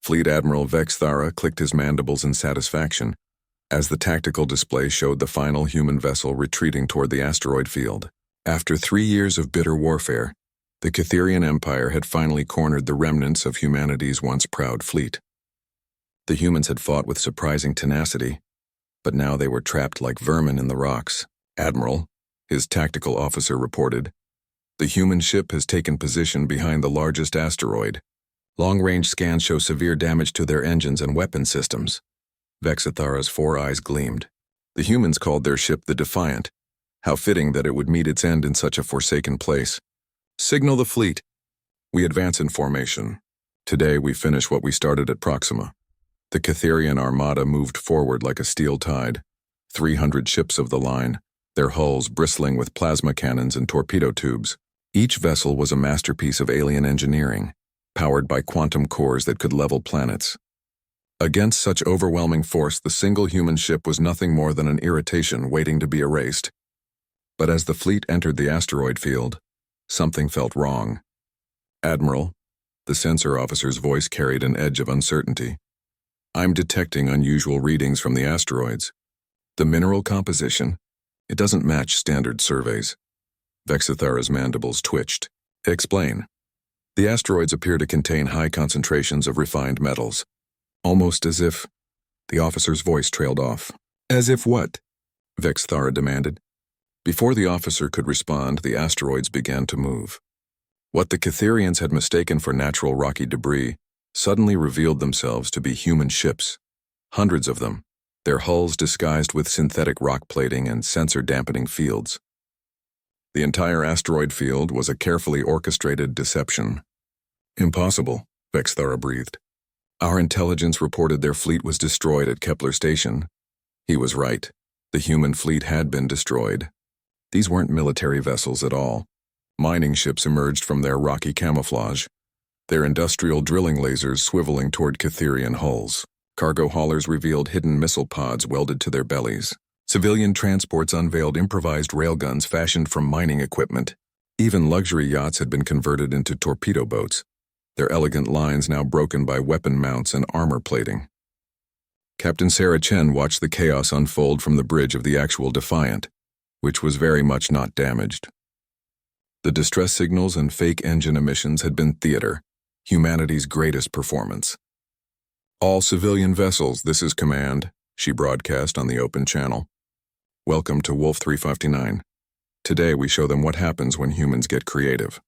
Fleet Admiral Vexthara clicked his mandibles in satisfaction as the tactical display showed the final human vessel retreating toward the asteroid field. After 3 years of bitter warfare, the Catherian Empire had finally cornered the remnants of humanity's once proud fleet. The humans had fought with surprising tenacity, but now they were trapped like vermin in the rocks. Admiral, his tactical officer reported, the human ship has taken position behind the largest asteroid. Long-range scans show severe damage to their engines and weapon systems. Vexithara's 4 eyes gleamed. The humans called their ship the Defiant. How fitting that it would meet its end in such a forsaken place. Signal the fleet. We advance in formation. Today we finish what we started at Proxima. The Catherian armada moved forward like a steel tide. 300 ships of the line, their hulls bristling with plasma cannons and torpedo tubes. Each vessel was a masterpiece of alien engineering, powered by quantum cores that could level planets. Against such overwhelming force, the single human ship was nothing more than an irritation waiting to be erased. But as the fleet entered the asteroid field, something felt wrong. Admiral, the sensor officer's voice carried an edge of uncertainty. I'm detecting unusual readings from the asteroids. The mineral composition, it doesn't match standard surveys. Vexithara's mandibles twitched. Explain. The asteroids appear to contain high concentrations of refined metals. Almost as if... The officer's voice trailed off. As if what? Vexthara demanded. Before the officer could respond, the asteroids began to move. What the Catherians had mistaken for natural rocky debris suddenly revealed themselves to be human ships. Hundreds of them, their hulls disguised with synthetic rock plating and sensor-dampening fields. The entire asteroid field was a carefully orchestrated deception. Impossible, Vexthara breathed. Our intelligence reported their fleet was destroyed at Kepler Station. He was right. The human fleet had been destroyed. These weren't military vessels at all. Mining ships emerged from their rocky camouflage, their industrial drilling lasers swiveling toward Catherian hulls. Cargo haulers revealed hidden missile pods welded to their bellies. Civilian transports unveiled improvised railguns fashioned from mining equipment. Even luxury yachts had been converted into torpedo boats, their elegant lines now broken by weapon mounts and armor plating. Captain Sarah Chen watched the chaos unfold from the bridge of the actual Defiant, which was very much not damaged. The distress signals and fake engine emissions had been theater, humanity's greatest performance. All civilian vessels, this is command, she broadcast on the open channel. Welcome to Wolf 359. Today we show them what happens when humans get creative.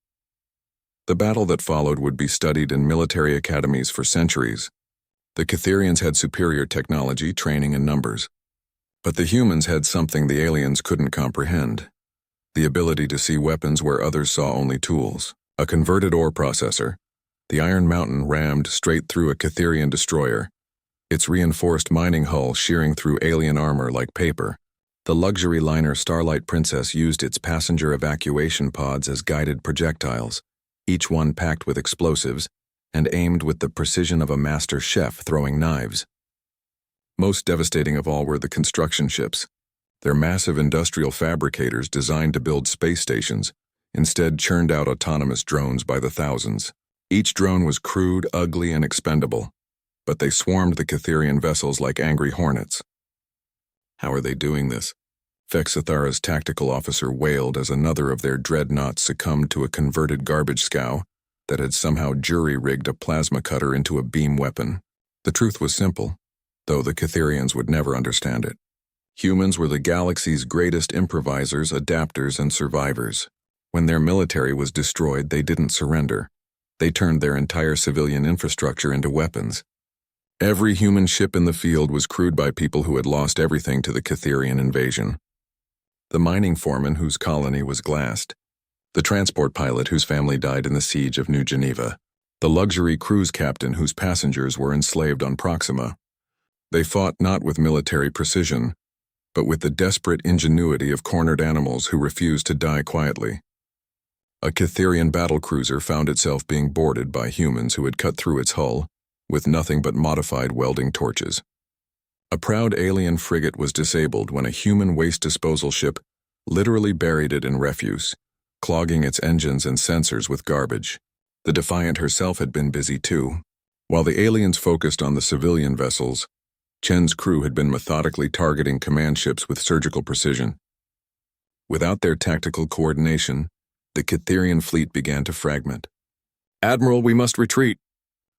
The battle that followed would be studied in military academies for centuries. The Catherians had superior technology, training, and numbers. But the humans had something the aliens couldn't comprehend. The ability to see weapons where others saw only tools. A converted ore processor. The Iron Mountain rammed straight through a Catherian destroyer, its reinforced mining hull shearing through alien armor like paper. The luxury liner Starlight Princess used its passenger evacuation pods as guided projectiles, each one packed with explosives and aimed with the precision of a master chef throwing knives. Most devastating of all were the construction ships. Their massive industrial fabricators designed to build space stations instead churned out autonomous drones by the thousands. Each drone was crude, ugly, and expendable, but they swarmed the Catherian vessels like angry hornets. How are they doing this? Vexithara's tactical officer wailed as another of their dreadnoughts succumbed to a converted garbage scow that had somehow jury-rigged a plasma cutter into a beam weapon. The truth was simple, though the Catherians would never understand it. Humans were the galaxy's greatest improvisers, adapters, and survivors. When their military was destroyed, they didn't surrender. They turned their entire civilian infrastructure into weapons. Every human ship in the field was crewed by people who had lost everything to the Catherian invasion. The mining foreman whose colony was glassed. The transport pilot whose family died in the siege of New Geneva. The luxury cruise captain whose passengers were enslaved on Proxima. They fought not with military precision, but with the desperate ingenuity of cornered animals who refused to die quietly. A Catherian battlecruiser found itself being boarded by humans who had cut through its hull with nothing but modified welding torches. A proud alien frigate was disabled when a human waste disposal ship literally buried it in refuse, clogging its engines and sensors with garbage. The Defiant herself had been busy too. While the aliens focused on the civilian vessels, Chen's crew had been methodically targeting command ships with surgical precision. Without their tactical coordination, the Cytherian fleet began to fragment. "Admiral, we must retreat,"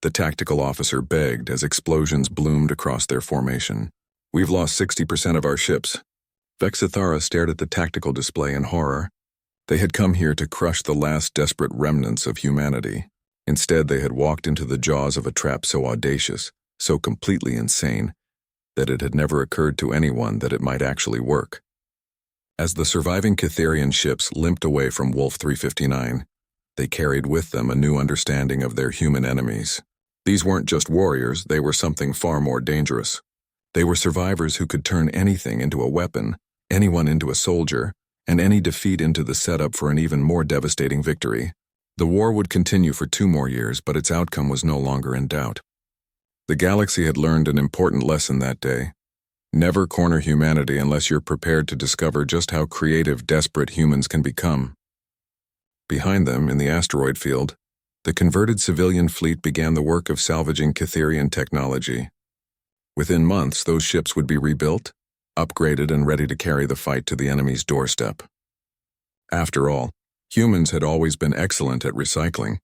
the tactical officer begged as explosions bloomed across their formation. "We've lost 60% of our ships." Vexithara stared at the tactical display in horror. They had come here to crush the last desperate remnants of humanity. Instead, they had walked into the jaws of a trap so audacious, so completely insane, that it had never occurred to anyone that it might actually work. As the surviving Cytherian ships limped away from Wolf 359, they carried with them a new understanding of their human enemies. These weren't just warriors, they were something far more dangerous. They were survivors who could turn anything into a weapon, anyone into a soldier, and any defeat into the setup for an even more devastating victory. The war would continue for 2 more years, but its outcome was no longer in doubt. The galaxy had learned an important lesson that day. Never corner humanity unless you're prepared to discover just how creative, desperate humans can become. Behind them, in the asteroid field, the converted civilian fleet began the work of salvaging Cytherian technology. Within months, those ships would be rebuilt, upgraded, and ready to carry the fight to the enemy's doorstep. After all, humans had always been excellent at recycling.